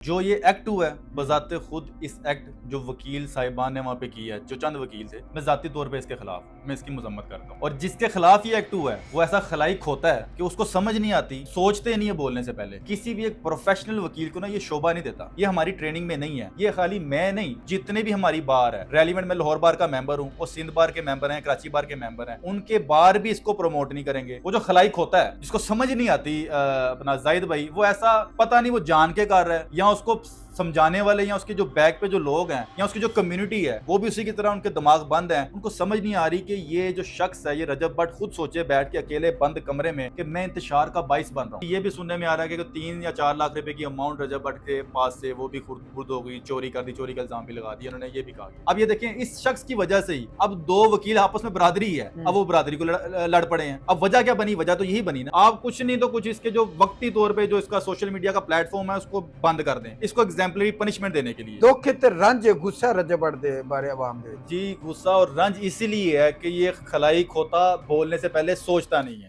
जो ये एक्ट हुआ है बज़ाते खुद इस एक्ट जो वकील साहिबान ने वहाँ पे किया है, जो चंद वकील थे, मैं ज़ाती तौर पे इसके खिलाफ मैं इसकी मजम्मत करता हूँ। और जिसके खिलाफ ये एक्ट हुआ है वो ऐसा खलाइक होता है कि उसको समझ नहीं आती, सोचते नहीं है बोलने से पहले। किसी भी एक प्रोफेशनल वकील को ना ये शोभा नहीं देता। ये हमारी ट्रेनिंग में नहीं है। ये खाली मैं नहीं, जितने भी हमारी बार है, रेलिवेंट मैं लाहौर बार का मेंबर हूँ और सिंध बार के मेंबर हैं, कराची बार के मेंबर हैं, उनके बार भी इसको प्रमोट नहीं करेंगे। वो जो खलाइक होता है जिसको समझ नहीं आती अपना जाहिद भाई, वो ऐसा पता नहीं वो जान के कर रहा है या उसको समझाने वाले या उसके जो बैक पे जो लोग हैं या उसकी जो कम्युनिटी है वो भी उसी की तरह उनके दिमाग बंद हैं। उनको समझ नहीं आ रही कि ये जो शख्स है, ये रजब भट्ट खुद सोचे बैठ के अकेले बंद कमरे में कि मैं इंतशार का बाइस बन रहा हूँ। ये भी सुनने में आ रहा है कि 3 या 4 लाख रुपए की अमाउंट रजब भट्ट के पास से वो भी खुर्द हो गई, चोरी कर दी, चोरी का इल्जाम भी लगा दिया उन्होंने, ये भी कहा। अब ये देखें, इस शख्स की वजह से ही अब 2 वकील आपस में बरादरी है, अब वो बरादरी को लड़ पड़े हैं। अब वजह क्या बनी? वजह तो यही बनी ना, आप कुछ नहीं तो कुछ इसके जो वक्ती तौर पे जो इसका सोशल मीडिया का प्लेटफॉर्म है उसको बंद कर दें, इसको एग्जाम्पलरी पनिशमेंट देने के लिए। दुख ते रंज गुस्सा रजब भट्ट दे बारे आवाम दे जी, गुस्सा और रंज इसीलिए है कि ये खलाइक होता बोलने से पहले सोचता नहीं है।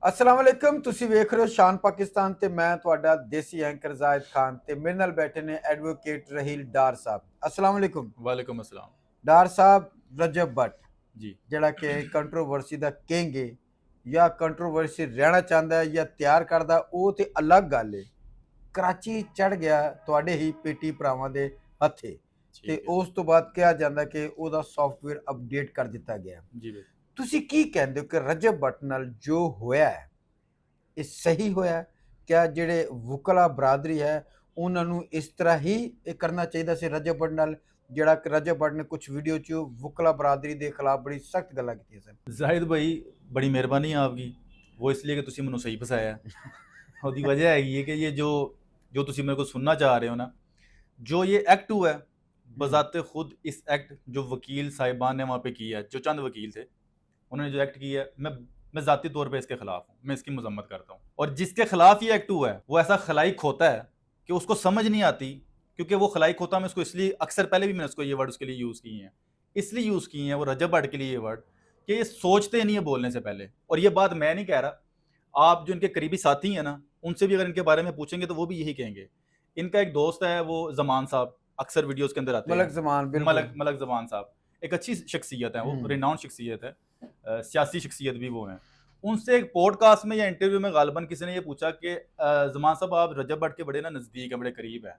अस्सलाम वालेकुम, तुसी वेख रहे हो शान पाकिस्तान ते मैं तुहाडा देसी एंकर जाहिद खान ते मेरे नाल बैठे ने एडवोकेट रहील डार साहब। अस्सलाम वालेकुम। वालेकुम अस्सलाम। डार साहब, रजब भट्ट जी जेड़ा कि कंट्रोवर्सी दा किंग है या कंट्रोवर्सी रहना चाहता है या तैयार करदा, वो ते अलग गल है। कराची चढ़ गया तुहाडे ही पेटी भरावां दे हत्थे ते ठीक है। उस तो बाद कहा जांदा कि ओदा सॉफ्टवेयर अपडेट कर दिता गया। जी बिल्कुल। ਤੁਸੀਂ ਕੀ ਕਹਿੰਦੇ ਹੋ ਕਿ ਰਜਬ ਭੱਟ ਨਾਲ ਜੋ ਹੋਇਆ ਹੈ ਇਹ ਸਹੀ ਹੋਇਆ ਹੈ? ਕਿਆ ਜਿਹੜੇ ਵਕਲਾ ਬਰਾਦਰੀ ਹੈ ਉਹਨਾਂ ਨੂੰ ਇਸ ਤਰ੍ਹਾਂ ਹੀ ਇਹ ਕਰਨਾ ਚਾਹੀਦਾ ਸੀ ਰਜਬ ਭੱਟ ਨਾਲ, ਜਿਹੜਾ ਕਿ ਰਜਬ ਭੱਟ ਨੇ ਕੁਝ ਵੀਡੀਓ 'ਚ ਵਕਲਾ ਬਰਾਦਰੀ ਦੇ ਖਿਲਾਫ ਬੜੀ ਸਖਤ ਗੱਲਾਂ ਕੀਤੀਆਂ ਸਨ। जाहिद भाई, बड़ी मेहरबानी है आपकी, वो इसलिए कि तुसी मैनू सही फसाया ਉਹਦੀ वजह हैगी है कि ये जो जो तुसी मेरे को सुनना चाह रहे हो ना, जो ये एक्ट हुआ है बज़ाते खुद इस एक्ट जो वकील साहिबान ने वहाँ पे किया है, जो चंद वकील थे उन्होंने जो एक्ट किया है, मैं ज़ाती तौर पे इसके खिलाफ हूँ, मैं इसकी मजम्मत करता हूँ। और जिसके खिलाफ ये एक्ट हुआ है वो ऐसा खलाइक होता है कि उसको समझ नहीं आती, क्योंकि वो खलाइक होता है। मैं उसको इसलिए अक्सर पहले भी मैंने उसको ये वर्ड उसके लिए यूज़ किए हैं, इसलिए यूज़ किए हैं वो रजब भट्ट के लिए ये वर्ड, कि ये सोचते नहीं है बोलने से पहले। और ये बात मैं नहीं कह रहा, आप जो इनके करीबी साथी हैं ना, उनसे भी अगर इनके बारे में पूछेंगे तो वो भी यही कहेंगे। इनका एक दोस्त है, वो जमान साहब, अक्सर वीडियोस के अंदर आते मलक हैं। जमान, बिल्कुल। मलक जमान साहब एक अच्छी शख्सियत है, वो रिनाउंड शख्सियत है, सियासी शख्सियत भी वो हैं। उनसे एक पॉडकास्ट में या इंटरव्यू में गालिबन किसी ने ये पूछा कि जमान साहब, आप रजब भट्ट के बड़े ना नज़दीक हैं, बड़े करीब हैं,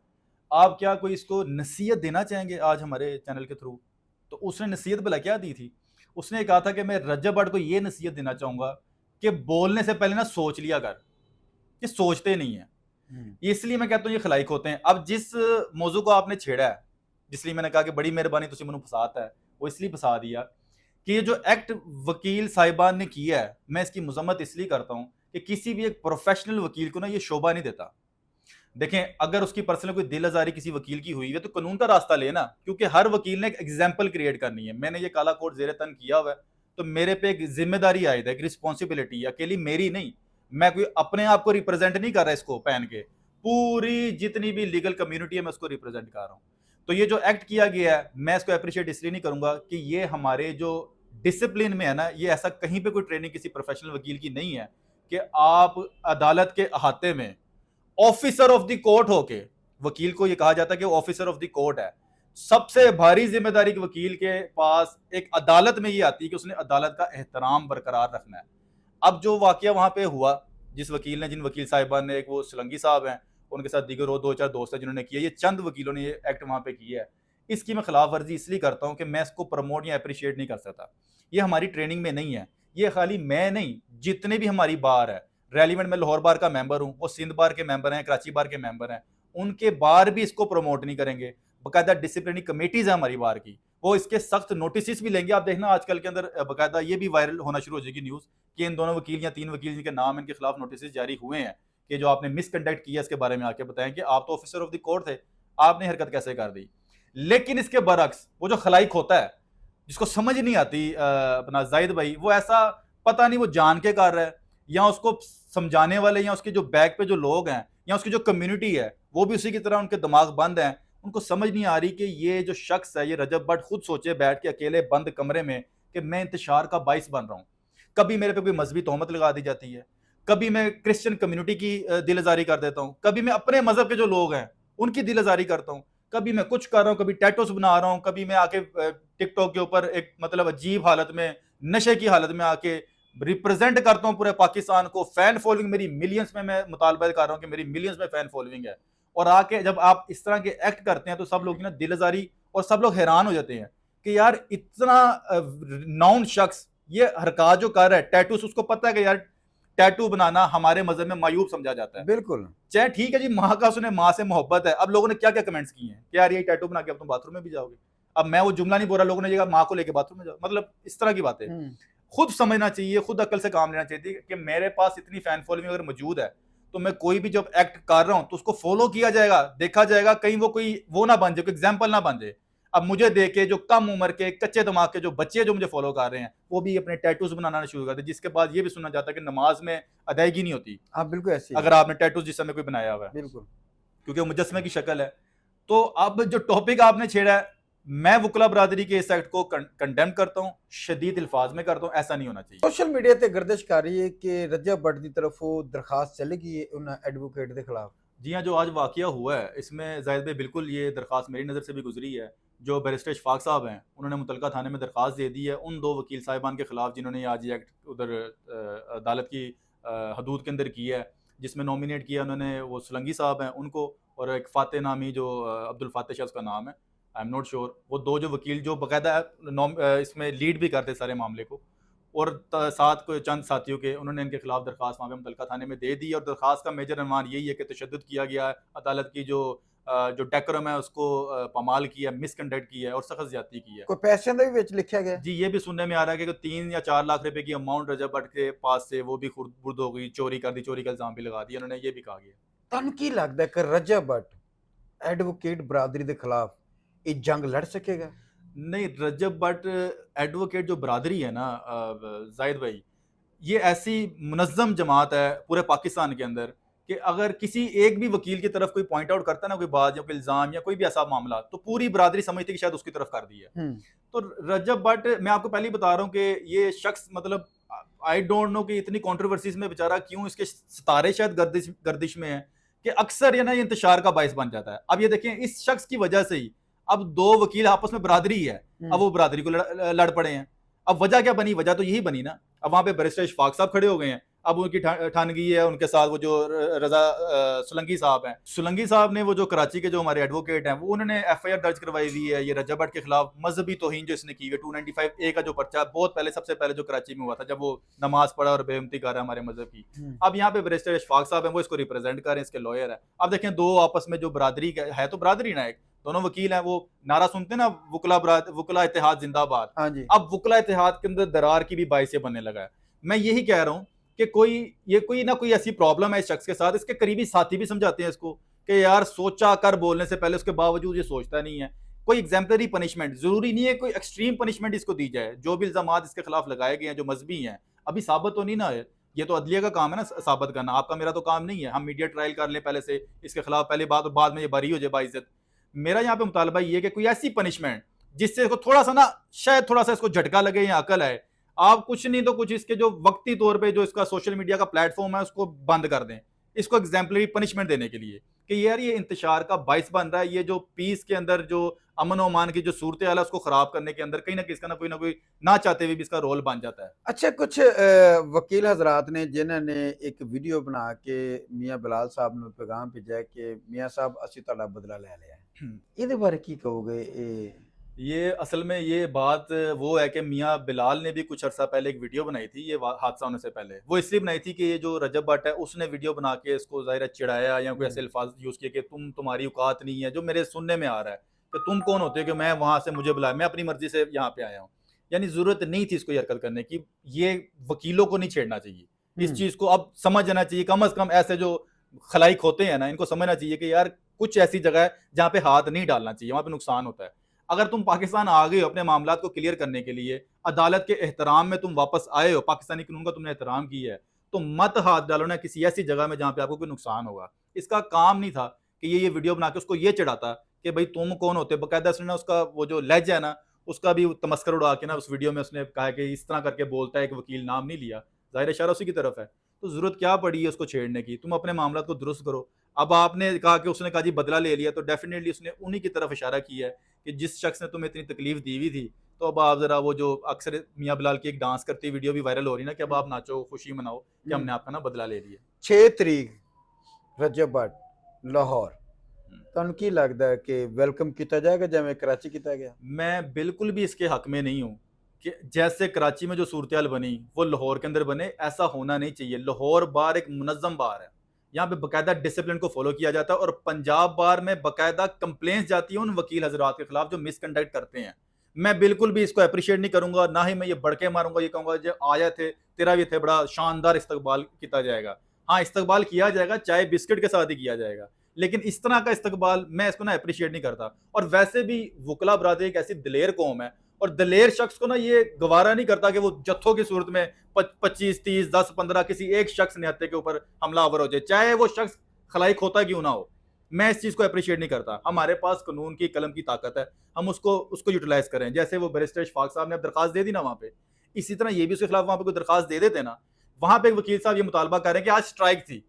आप क्या कोई इसको नसीहत देना चाहेंगे आज हमारे चैनल के थ्रू? तो उसने नसीहत भला क्या दी थी? उसने कहा था कि मैं रजब भट्ट को ये नसीहत देना चाहूँगा कि बोलने से पहले ना सोच लिया कर, कि सोचते नहीं है। इसलिए मैं कहता हूँ ये खलाइक होते हैं। अब जिस मौजू को आपने छेड़ा है, जिसलिए मैंने कहा कि बड़ी मेहरबानी तुसी मैनू फसाता है, वो इसलिए फंसा दिया कि ये जो एक्ट वकील साहिबान ने किया है, मैं इसकी मजम्मत इसलिए करता हूँ कि किसी भी एक प्रोफेशनल वकील को ना ये शोभा नहीं देता। देखें, अगर उसकी पर्सनल कोई दिल आजारी किसी वकील की हुई है तो कानून का रास्ता लेना, क्योंकि हर वकील ने एक एग्जाम्पल क्रिएट करनी है। मैंने ये काला कोट जेर तन किया हुआ है तो मेरे पे एक जिम्मेदारी आयद है, एक रिस्पॉन्सिबिलिटी है, अकेली मेरी नहीं। मैं कोई अपने आप को रिप्रेजेंट नहीं कर रहा, इसको पहन के पूरी जितनी भी लीगल कम्युनिटी है मैं उसको रिप्रेजेंट कर रहा हूँ। तो ये जो एक्ट किया गया है मैं इसको अप्रिशिएट इसलिए नहीं करूंगा कि ये हमारे जो डिसिप्लिन में है ना, ये ऐसा कहीं पे कोई ट्रेनिंग किसी प्रोफेशनल वकील की नहीं है कि आप अदालत के अहाते में ऑफिसर ऑफ द कोर्ट होके, वकील को ये कहा जाता है कि वो ऑफिसर ऑफ द कोर्ट है। सबसे भारी जिम्मेदारी वकील के पास एक अदालत में ये आती है कि उसने अदालत का एहतराम बरकरार रखना है। अब जो वाकया वहां पे हुआ, जिस वकील ने, जिन वकील साहिबान ने, एक वो सलंगी साहब हैं, उनके साथ दीगर वो 2-4 दोस्त हैं जिन्होंने किया, ये चंद वकीलों ने ये एक्ट वहां पे किया है, इसकी मैं खिलाफ वर्जी इसलिए करता हूँ कि मैं इसको प्रमोट या अप्रिशिएट नहीं कर सकता। ये हमारी ट्रेनिंग में नहीं है। ये खाली मैं नहीं, जितने भी हमारी बार है, रेलिवेंट मैं लाहौर बार का मेंबर हूँ, वो सिंध बार के मेंबर हैं, कराची बार के मेंबर हैं, उनके बार भी इसको प्रमोट नहीं करेंगे। बाकायदा डिसिप्लिनरी कमेटीज है हमारी बार की, वो इसके सख्त नोटिस भी लेंगे। आप देखना आजकल के अंदर बाकायदा ये भी वायरल होना शुरू हो जाएगी न्यूज़ कि इन दोनों वकील या 3 वकील जिनके नाम इनके खिलाफ नोटिस जारी हुए हैं कि जो आपने मिसकंडक्ट किया, इसके बारे में आके बताएं कि आप तो ऑफिसर ऑफ द कोर्ट थे, आपने हरकत कैसे कर दी। लेकिन इसके बरक्स वो जो खलाइक होता है जिसको समझ नहीं आती अपना जाहिद भाई, वो ऐसा पता नहीं वो जान के कर रहा है या उसको समझाने वाले या उसके जो बैक पे जो लोग हैं या उसकी जो कम्युनिटी है वो भी उसी की तरह उनके दिमाग बंद हैं। उनको समझ नहीं आ रही कि ये जो शख्स है, ये रजब भट्ट खुद सोचे बैठ के अकेले बंद कमरे में कि मैं इंतशार का बाइस बन रहा हूँ। कभी मेरे पे कोई मजहबी तोहमत लगा दी जाती है, कभी मैं क्रिश्चियन कम्युनिटी की दिल आजारी कर देता हूँ, कभी मैं अपने मजहब के जो लोग हैं उनकी दिल आजारी करता हूँ, कभी मैं कुछ कर रहा हूँ, कभी टैटूस बना रहा हूँ, कभी मैं आके टिकटॉक के ऊपर एक मतलब अजीब हालत में, नशे की हालत में आके रिप्रेजेंट करता हूँ पूरे पाकिस्तान को। फैन फॉलोइंग मेरी मिलियंस में, मैं मुतालबा कर रहा हूँ कि मेरी मिलियंस में फैन फॉलोइंग है, और आके जब आप इस तरह के एक्ट करते हैं तो सब लोग ना दिल आजारी, और सब लोग हैरान हो जाते हैं कि यार इतना नाउन शख्स ये हरकत जो कर रहा है, टैटूस, उसको पता है कि यार टैटू बनाना हमारे मजहब में मायूब समझा जाता है। बिल्कुल। चाहे ठीक है जी, माँ का सुने, माँ से मोहब्बत है। अब लोगों ने क्या क्या कमेंट्स किए हैं कि यार ये टैटू बना के अब तुम बाथरूम में भी जाओगे। अब मैं वो जुमला नहीं बोल रहा, लोगों ने ये कहा माँ को लेके बाथरूम में जाओ, मतलब इस तरह की बातें। खुद समझना चाहिए, खुद अकल से काम लेना चाहिए कि मेरे पास इतनी फैन फॉलोइंग अगर मौजूद है तो मैं कोई भी जब एक्ट कर रहा हूं तो उसको फॉलो किया जाएगा, देखा जाएगा, कहीं वो कोई वो ना बन जाए, कोई एग्जाम्पल ना बन जाए। अब मुझे देख के जो कम उम्र के कच्चे दिमाग के जो बच्चे जो मुझे फॉलो कर रहे हैं वो भी अपने टैटूज बनाना शुरू कर दे, जिसके बाद ये भी सुना जाता है कि नमाज में अदायगी नहीं होती। हाँ बिल्कुल ऐसे ही अगर आपने टैटूज जिस समय कोई बनाया हुआ है, बिल्कुल। क्योंकि वो मुजस्मे की शक्ल है। तो अब जो टॉपिक आपने छेड़ा है, मैं वकला बरादरी के इस एक्ट को कंडेम करता हूँ, शदीद अल्फाज में करता हूँ, ऐसा नहीं होना चाहिए। सोशल मीडिया ते गर्दिश कर रही है कि रजब भट्ट की तरफ वो दरखास्त चलेगी उन एडवोकेट के खिलाफ। जी हाँ, जो आज वाकया हुआ है इसमें जाहिद भाई बिल्कुल ये दरख्वास्त मेरी नज़र से भी गुजरी है। जो बैरिस्टर इशफाक साहब हैं उन्होंने मुतलका थाने में दरख्वास्त दे दी है उन दो वकील साहिबान के खिलाफ जिन्होंने आज ये एक्ट उधर अदालत की हदूद के अंदर की है, जिसमें नॉमिनेट किया उन्होंने वो सुलंगी साहब हैं उनको, और एक फ़ाते नामी जो अब्दुल फ़ाते शाह उसका नाम है, आई एम नॉट श्योर। वो दो जो वकील जो बाकायदा इसमें लीड भी करते सारे मामले को, और साथ को चंद साथियों के, उन्होंने इनके खिलाफ दरख्वास्त वहाँ पे मुतलका थाने में दे दी। और दरख्वास्त का मेजर अनुमान यही है कि तशद्दुद किया गया है, अदालत की जो डेकोरम है उसको पामाल किया, मिसकंडक्ट किया है और सख्त ज्यादती की है। कोई पैसे का भी विच लिखा गया जी, ये भी सुनने में आ रहा है कि 3 या 4 लाख रुपए की अमाउंट रजब भट्ट के पास से वो भी खुर्द हो गई, चोरी कर दी, चोरी का इल्जाम भी लगा दिया उन्होंने, ये भी कहा गया। तन की लगता है कि रजब भट्ट एडवोकेट बरादरी के खिलाफ ये जंग लड़ सकेगा? नहीं, रजब भट्ट एडवोकेट जो बरादरी है ना जाहिद भाई, ये ऐसी मुनज़्ज़म जमात है पूरे पाकिस्तान के अंदर कि अगर किसी एक भी वकील की तरफ कोई पॉइंट आउट करता है ना, कोई बात या कोई इल्ज़ाम या कोई भी ऐसा मामला, तो पूरी बरादरी समझती है कि शायद उसकी तरफ कर दी है। तो रजब भट्ट, मैं आपको पहले ही बता रहा हूँ कि ये शख्स मतलब आई डोंट नो कि इतनी कंट्रोवर्सीज में बेचारा क्यों, इसके सितारे शायद गर्दिश में है कि अक्सर ये ना ये इंतशार का बायस बन जाता है। अब ये देखें, इस शख्स की वजह से ही अब दो वकील आपस में बरादरी है, अब वो बरादरी को लड़ पड़े हैं। अब वजह क्या बनी? वजह तो यही बनी ना, अब वहां पे बैरिस्टर इशफाक साहब खड़े हो गए हैं, अब उनकी ठान गई है उनके साथ वो जो रजा सुलंगी साहब हैं। सुलंगी साहब ने वो जो कराची के जो हमारे एडवोकेट हैं वो उन्होंने एफआईआर दर्ज करवाई हुई है ये रजब भट्ट के खिलाफ मजहबी तौहीन जो इसने की है। 295A का जो पर्चा बहुत पहले, सबसे पहले जो कराची में हुआ था जब वो नमाज पढ़ा और बेहमती कर रहा है हमारे मजहब की। अब यहाँ पे बैरिस्टर इशफाक साहब हैं, वो इसको रिप्रेजेंट कर रहे हैं, इसके लॉयर है। अब देखें, दो आपस में जो बरादरी है, तो बरादरी ना एक, दोनों वकील हैं, वो नारा सुनते हैं ना, वकला इत्तेहाद जिंदाबाद। हाँ जी। अब वकला इत्तेहाद के अंदर दरार की भी बाइस बनने लगा है। मैं यही कह रहा हूँ कि कोई ना कोई ऐसी प्रॉब्लम है इस शख्स के साथ। इसके करीबी साथी भी समझाते हैं इसको कि यार सोचा कर बोलने से पहले, उसके बावजूद ये सोचता नहीं है। कोई एग्जाम्पलरी पनिशमेंट, जरूरी नहीं है कोई एक्सट्रीम पनिशमेंट इसको दी जाए। जो भी इल्जामात इसके खिलाफ लगाए गए हैं जो मजहबी हैं, अभी साबित तो नहीं ना है, ये तो अदलिया का काम है ना साबित करना, आपका मेरा तो काम नहीं है। हम मीडिया ट्रायल कर लें पहले से इसके खिलाफ, पहले बात, और बाद में ये बरी हो जाए बाइज्जत। मेरा यहाँ पे मुतालबा ये है कि कोई ऐसी पनिशमेंट जिससे इसको थोड़ा सा ना, शायद थोड़ा सा इसको झटका लगे या अकल आए। आप कुछ नहीं तो कुछ इसके जो वक्ती तौर पे जो इसका सोशल मीडिया का प्लेटफॉर्म है उसको बंद कर दें, इसको एग्जाम्पलरी पनिशमेंट देने के लिए कि यार ये इंतशार का बाइस बन रहा है, ये जो पीस के अंदर जो अमन और अमान की जो सूरत हाल है उसको खराब करने के अंदर कहीं ना किसका ना कोई ना चाहते हुए भी इसका रोल बन जाता है। अच्छा, कुछ वकील हजरात ने जिन्होंने एक वीडियो बना के मियाँ बिलाल साहब ने पैगाम भेजा है कि मियाँ साहब असी तुहाडा बदला ले लिया, ਇਹਦੇ बारे की कहोगे? ये असल में ये बात वो है कि मियाँ बिलाल ने भी कुछ अर्सा पहले एक वीडियो बनाई थी ये हादसा होने से पहले। वो इसलिए बनाई थी कि ये जो रजब भट्ट है उसने वीडियो बना के इसको ज़ाहिर है चिढ़ाया या कोई ऐसे अल्फाज यूज़ किए कि तुम्हारी औकात नहीं है, जो मेरे सुनने में आ रहा है कि तुम कौन होते हो कि मैं वहाँ से मुझे बुलाया, मैं अपनी मर्जी से यहाँ पे आया हूँ। यानी ज़रूरत नहीं थी इसको ये हरकत करने की। ये वकीलों को नहीं छेड़ना चाहिए, इस चीज़ को अब समझ जाना चाहिए। कम अज़ कम ऐसे जो खलाइक होते हैं ना, इनको समझना चाहिए कि यार कुछ ऐसी जगह है जहाँ पे हाथ नहीं डालना चाहिए, वहाँ पे नुकसान होता है। अगर तुम पाकिस्तान आ गए हो अपने मामलात को क्लियर करने के लिए, अदालत के एहतराम में तुम वापस आए हो, पाकिस्तानी कानून का तुमने एहतराम किया है, तो मत हाथ डालो ना किसी ऐसी जगह में जहाँ पे आपको कोई नुकसान होगा। इसका काम नहीं था कि ये वीडियो बना के उसको ये चढ़ाता कि भाई तुम कौन होते। बाकायदा उसने उसका वो जो लहजा है ना उसका भी तमस्कर उड़ा के ना उस वीडियो में उसने कहा कि इस तरह करके बोलता है, कि वकील नाम नहीं लिया, जाहिर इशारा उसी की तरफ है। तो ज़रूरत क्या पड़ी है उसको छेड़ने की? तुम अपने मामला को दुरुस्त करो। अब आपने कहा कि उसने कहा जी बदला ले लिया, तो डेफ़िनेटली उसने उन्हीं की तरफ इशारा किया है कि जिस शख्स ने तुम्हें इतनी तकलीफ़ दी हुई थी, तो अब आप ज़रा वो जो अक्सर मियाँ बिलाल की एक डांस करती वीडियो भी वायरल हो रही है ना कि अब आप नाचो, खुशी मनाओ कि हमने आपका ना बदला ले लिया। 6 ਤਰੀਕ ਰਜਬ ਭੱਟ ਲਾਹੌਰ हुँ। ਤੁਹਾਨੂੰ ਕੀ ਲੱਗਦਾ ਹੈ ਕਿ ਵੈਲਕਮ ਕੀਤਾ ਜਾਏਗਾ ਜਿਵੇਂ ਕਰਾਚੀ ਕੀਤਾ ਗਿਆ? मैं बिल्कुल भी इसके हक में नहीं हूँ कि जैसे कराची में जो सूरत हाल बनी वो लाहौर के अंदर बने, ऐसा होना नहीं चाहिए। लाहौर बार एक मुनज़्ज़म बार है, यहाँ पे बाकायदा डिसिप्लिन को फॉलो किया जाता है और पंजाब बार में बाकायदा कंप्लेंट्स जाती हैं उन वकील हजरात के खिलाफ जो मिसकंडक्ट करते हैं। मैं बिल्कुल भी इसको अप्रिशिएट नहीं करूंगा, ना ही मैं ये बढ़के मारूंगा, ये कहूंगा जो आया थे तेरा भी थे बड़ा शानदार इस्तकबाल किया जाएगा। हाँ, इस्तकबाल किया जाएगा, चाय बिस्किट के साथ ही किया जाएगा, लेकिन इस तरह का इस्तकबाल मैं इसको ना अप्रिशिएट नहीं करता। और वैसे भी वकला बरादरी एक ऐसी दिलेर कौम है और दिलेर शख्स को ना ये गवारा नहीं करता कि वो जत्थों की सूरत में 25, 30, 10, 15 किसी एक शख्स निहत्ते के ऊपर हमलावर हो जाए, चाहे वो शख्स खलाई खोता क्यों ना हो। मैं इस चीज़ को अप्रिशिएट नहीं करता। हमारे पास कानून की कलम की ताकत है, हम उसको यूटिलाइज करें। जैसे वो बैरिस्टर इशफाक साहब ने अब दरखास्त दे दी ना वहाँ पे, इसी तरह ये भी उसके खिलाफ वहाँ पे कोई दरखास्त दे देते ना। वहाँ पे एक वकील साहब ये मुतालबा कर रहे हैं कि आज स्ट्राइक थी,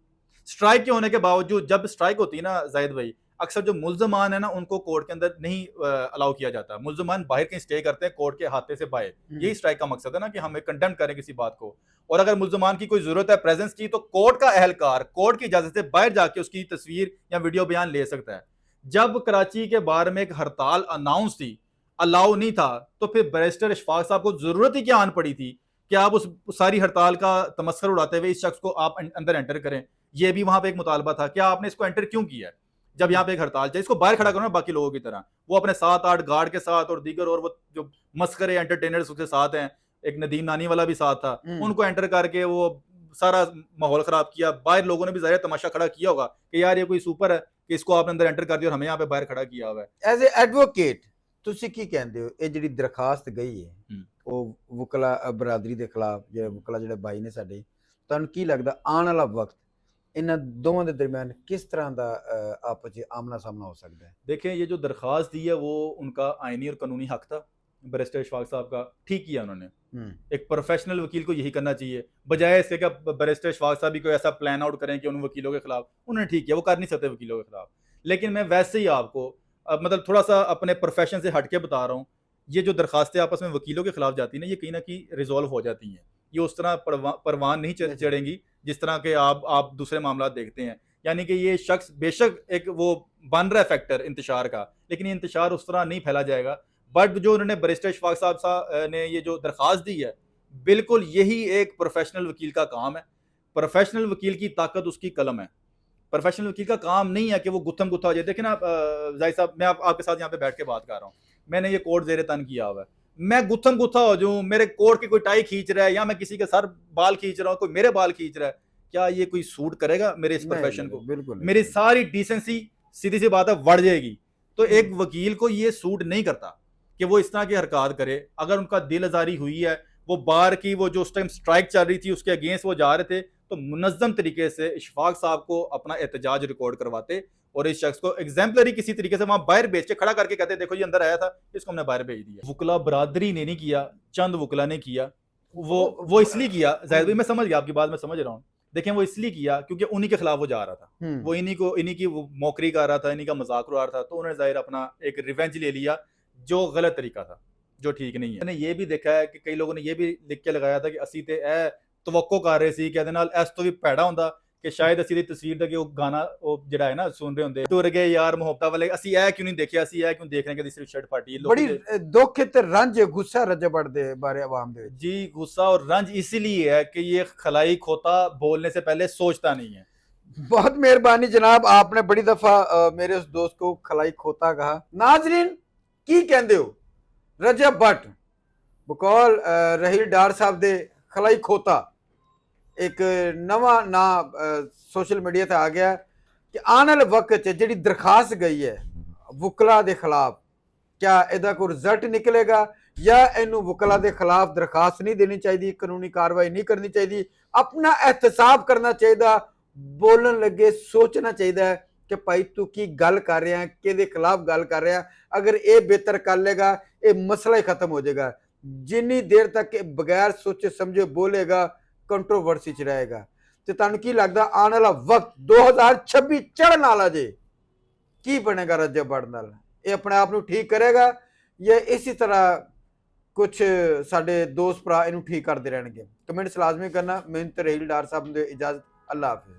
स्ट्राइक के होने के बावजूद जब स्ट्राइक होती है ना जाहिद भाई, अक्सर जो मुल्ज़मान है ना उनको कोर्ट के अंदर नहीं अलाउ किया जाता। मुल्ज़मान बाहर कहीं स्टे करते हैं कोर्ट के अहाते से बाहर। यही स्ट्राइक का मकसद है ना कि हम कंडेम करें किसी बात को। और अगर मुल्ज़मान की कोई ज़रूरत है प्रेजेंस की, तो कोर्ट का अहलकार कोर्ट की इजाज़त से बाहर जाके उसकी तस्वीर या वीडियो बयान ले सकता है। जब कराची के बार में एक हड़ताल अनाउंस थी, अलाउ नहीं था, तो फिर बैरिस्टर इशफाक साहब को ज़रूरत ही क्या आन पड़ी थी कि आप उस सारी हड़ताल का तमस्खुर उड़ाते हुए इस शख्स को आप अंदर एंटर करें। ये भी वहां पे एक मुतालबा था, क्या आपने इसको एंटर क्यों किया है? जब यहाँ पे एक हड़ताल चाहिए, इसको बाहर खड़ा करो ना बाकी लोगों की तरह। वो अपने 7-8 गार्ड के साथ और दीगर और वो जो मस्खरे एंटरटेनर्स उसके साथ हैं, एक नदीम नानी वाला भी साथ था, उनको एंटर करके वो सारा माहौल खराब किया। बाहर लोगों ने भी ज़ाहिर तमाशा खड़ा किया होगा कि यार ये कोई सुपर है कि इसको आपने अंदर एंटर कर दिया और हमें यहाँ पे बाहर खड़ा किया हुआ है। ਐਜ਼ ਅ ਐਡਵੋਕੇਟ ਤੁਸੀਂ ਕੀ ਕਹਿੰਦੇ ਹੋ ਇਹ ਜਿਹੜੀ ਦਰਖਾਸਤ ਗਈ ਹੈ ਉਹ ਵਕਲਾ ਬਰਾਦਰੀ ਦੇ ਖਿਲਾਫ, ਜਿਹੜੇ ਵਕਲਾ ਜਿਹੜੇ ਭਾਈ ਨੇ ਸਾਡੇ, ਤੁਹਾਨੂੰ ਕੀ ਲੱਗਦਾ ਆਉਣ ਵਾਲਾ ਵਕਤ ਇਹਨਾਂ ਦੋਵਾਂ ਦੇ ਦਰਮਿਆਨ ਕਿਸ ਤਰ੍ਹਾਂ ਦਾ ਆਪਸ ਵਿੱਚ ਆਮना सामना हो सकता है? देखें, ये जो दरख्वास्त दी है वो उनका आइनी और कानूनी हक था बैरिस्टर इशफाक साहब का, ठीक किया उन्होंने। एक प्रोफेशनल वकील को यही करना चाहिए, बजाय इसके कि बैरिस्टर इशफाक साहब भी कोई ऐसा प्लान आउट करें कि उन वकीलों के खिलाफ। उन्होंने ठीक किया, वो कर नहीं सकते वकीलों के खिलाफ। लेकिन मैं वैसे ही आपको मतलब थोड़ा सा अपने प्रोफेशन से हट के बता रहा हूँ, ये जो दरखास्तें आपस में वकीलों के खिलाफ जाती हैं ना, ये कहीं ना कहीं रिजॉल्व हो जाती हैं। ये उस तरह परवान नहीं चढ़ेंगी जिस तरह के आप दूसरे मामला देखते हैं। यानी कि ये शख्स बेशक एक वो बन रहा है फैक्टर इंतशार का, लेकिन ये इंतशार उस तरह नहीं फैला जाएगा। बट जो उन्होंने बैरिस्टर इशफाक साहब ने ये जो दरख्वास्त दी है, बिल्कुल यही एक प्रोफेशनल वकील का काम है। प्रोफेशनल वकील की ताकत उसकी कलम है। प्रोफेशनल वकील का काम नहीं है कि वो गुत्थम गुत्था हो जाए। देखें ना जाहिद साहब, मैं आपके साथ यहाँ पे बैठ के बात कर रहा हूँ, मैंने ये कोट जेर तन किया हुआ है, मैं गुत्थम गुत्था हो जाऊँ, मेरे कोट की कोई टाई खींच रहा है या मैं किसी के सर बाल खींच रहा हूँ, कोई मेरे बाल खींच रहा है, क्या ये कोई सूट करेगा मेरे इस प्रोफेशन को? बिल्कुल मेरी सारी डिसेंसी सीधी सी बात है बढ़ जाएगी। तो एक वकील को ये सूट नहीं करता कि वो इस तरह की हरकत करे। अगर उनका दिल आजारी हुई है, वो बार की वो जो उस टाइम स्ट्राइक चल रही थी उसके अगेंस्ट वो जा रहे थे, तो मुनज़्ज़म तरीके से इशफाक साहब को अपना एहतजाज रिकॉर्ड करवाते और इस शख्स को एग्जाम्पलरी किसी तरीके से वहां बाहर भेज के खड़ा करके कहते देखो ये अंदर आया था, इसको हमने बाहर भेज दिया। वकला बरादरी ने नहीं किया, चंद वकला ने किया। वो इसलिए किया, जाहिद भाई मैं समझ गया आपकी बात, मैं समझ रहा हूँ। देखें, वो इसलिए किया क्योंकि उन्हीं के खिलाफ वो जा रहा था, वो इन्हीं की वो मौकरी कर रहा था, इन्हीं का मजाक उड़ा रहा था, तो उन्होंने जाहिर अपना एक रिवेंज ले लिया जो गलत तरीका था, जो ठीक नहीं है। मैंने ये भी देखा है कि कई लोगों ने ये भी लिख के लगाया था कि असी ते ए तवक्को कर रहे सी कि ਇਹਦੇ ਨਾਲ ਇਸ ਤੋਂ ਵੀ ਭੈੜਾ ਹੁੰਦਾ ਕਿ ਸ਼ਾਇਦ ਅਸੀਂ ਦੀ ਤਸਵੀਰ ਦਾ ਕਿ ਉਹ ਗਾਣਾ ਉਹ ਜਿਹੜਾ ਹੈ ਨਾ ਸੁਣ ਰਹੇ ਹੁੰਦੇ ਟੁਰ ਗਏ ਯਾਰ ਮੁਹੱਬਤਾਂ ਵਾਲੇ, ਅਸੀਂ ਇਹ ਕਿਉਂ ਨਹੀਂ ਦੇਖਿਆ, ਅਸੀਂ ਇਹ ਕਿਉਂ ਦੇਖ ਰਹੇ ਕਿ ਸਿਰਫ ਸ਼ਰਟ ਫਾਟੀ बड़ी दुख ते रंज गुस्सा रजब भट्ट दे बारे अवाम दे विच। जी, गुस्सा और रंज इसीलिए है कि ये खलाई खोता बोलने से पहले सोचता नहीं है। बहुत मेहरबानी जनाब, आपने बड़ी दफा मेरे उस दोस्त को खलाई खोता कहा। नाजरीन की कहंदे हो रजब भट्ट बकौल रहील डार साहब दे खलाई खोता एक नवा ना सोशल मीडिया ते आ गया कि आने वाले वक्त जी दरखास्त गई है वकला के खिलाफ, क्या ਇਹਦਾ कोई रिजल्ट निकलेगा या इनू वकला के खिलाफ दरखास्त नहीं देनी चाहिए, कानूनी कार्रवाई नहीं करनी चाहिए, अपना एहतसाब करना चाहिए, बोलन लगे सोचना चाहिए कि भाई तू की गल कर रहा है, कि खिलाफ गल कर रहा है। अगर ये बेहतर कर लेगा ये मसला ही खत्म हो जाएगा। जिन्नी देर तक बगैर सोचे समझे बोलेगा कंट्रोवर्सी च रहेगा। ਤੇ ਤੁਹਾਨੂੰ ਕੀ ਲੱਗਦਾ ਆਉਣ ਵਾਲਾ ਵਕਤ 2026 ਚੜ੍ਹਨ ਵਾਲਾ ਜੇ, ਕੀ ਬਣੇਗਾ ਰਜਬ ਬੱਟ ਨਾਲ? ਇਹ ਆਪਣੇ ਆਪ ਨੂੰ ਠੀਕ ਕਰੇਗਾ ਜਾਂ ਇਸੇ ਤਰ੍ਹਾਂ ਕੁਝ ਸਾਡੇ ਦੋਸਤ ਭਰਾ ਇਹਨੂੰ ਠੀਕ ਕਰਦੇ ਰਹਿਣਗੇ? ਕਮੈਂਟਸ ਲਾਜ਼ਮੀ ਕਰਨਾ। ਮੈਨੂੰ ਤੇ ਰਹੀਲ ਡਾਰ ਸਾਹਿਬ ਨੂੰ ਦਿਓ ਇਜਾਜ਼ਤ। ਅੱਲਾ ਹਾਫਿਜ਼।